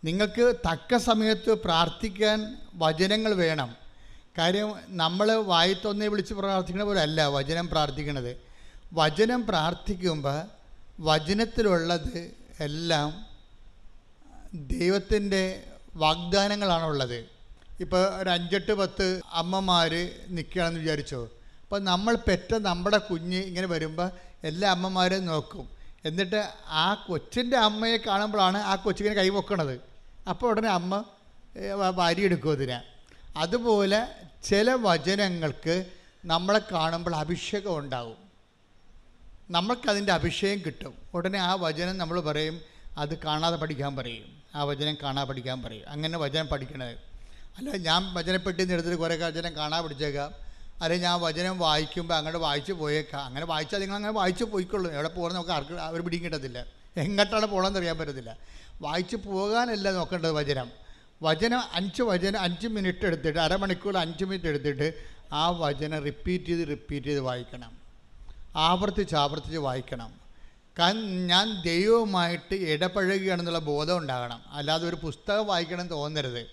നിങ്ങൾക്ക് തക്ക സമയത്ത് പ്രാർത്ഥിക്കാൻ വചനങ്ങൾ വേണം. കാര്യം നമ്മൾ വായിത്തൊന്നേ വിളിച്ച് പ്രാർത്ഥിക്കുന്ന പോലെ അല്ല വചനം പ്രാർത്ഥിക്കണത്. വചനം പ്രാർത്ഥിക്കുമ്പോൾ വചനത്തിലുള്ളത് എല്ലാം ദൈവത്തിൻ്റെ വാഗ്ദാനങ്ങളാണുള്ളത്. ഇപ്പോൾ ഒരു 5-8-10 അമ്മമാർ നിൽക്കുകയാണെന്ന് വിചാരിച്ചോ. അപ്പോൾ നമ്മൾ പെറ്റ നമ്മുടെ കുഞ്ഞ് ഇങ്ങനെ വരുമ്പോൾ എല്ലാ അമ്മമാരെയും നോക്കും. എന്നിട്ട് ആ കൊച്ചിൻ്റെ അമ്മയെ കാണുമ്പോഴാണ് ആ കൊച്ചിങ്ങനെ കൈവെക്കണത്. അപ്പോൾ ഉടനെ അമ്മ വാരിയെടുക്കും അതിനെ. അതുപോലെ ചില വചനങ്ങൾക്ക് നമ്മളെ കാണുമ്പോൾ അഭിഷേകം ഉണ്ടാവും. നമ്മൾക്കതിൻ്റെ അഭിഷേകം കിട്ടും. ഉടനെ ആ വചനം നമ്മൾ പറയും അത് കാണാതെ പഠിക്കാൻ പറയും, ആ വചനം കാണാതെ പഠിക്കാൻ പറയും. അങ്ങനെ വചനം പഠിക്കണത്. അല്ല ഞാൻ വചനപ്പെട്ടി എടുത്തിട്ട് കുറേ വചനം കാണാൻ പഠിച്ചേക്കാം, അല്ലെങ്കിൽ ഞാൻ വചനം വായിക്കുമ്പോൾ അങ്ങോട്ട് വായിച്ച് പോയേക്കാം. അങ്ങനെ വായിച്ചാൽ നിങ്ങൾ അങ്ങനെ വായിച്ച് പോയിക്കൊള്ളൂ. എവിടെ പോകണം നമുക്ക് ആർക്ക് അവർ പിടിയും കിട്ടത്തില്ല, എങ്ങോട്ടാണ് പോകണമെന്ന് അറിയാൻ പറ്റത്തില്ല. വായിച്ച് പോകാനല്ല നോക്കേണ്ടത്. വചനം 5 മിനിറ്റ് എടുത്തിട്ട്, അരമണിക്കൂർ 5 മിനിറ്റ് എടുത്തിട്ട് ആ വചനം റിപ്പീറ്റ് ചെയ്ത് വായിക്കണം. ആവർത്തിച്ച് വായിക്കണം. കാരണം ഞാൻ ദൈവവുമായിട്ട് ഇടപഴകുകയാണെന്നുള്ള ബോധം ഉണ്ടാകണം. അല്ലാതെ ഒരു പുസ്തകം വായിക്കണം തോന്നരുത്.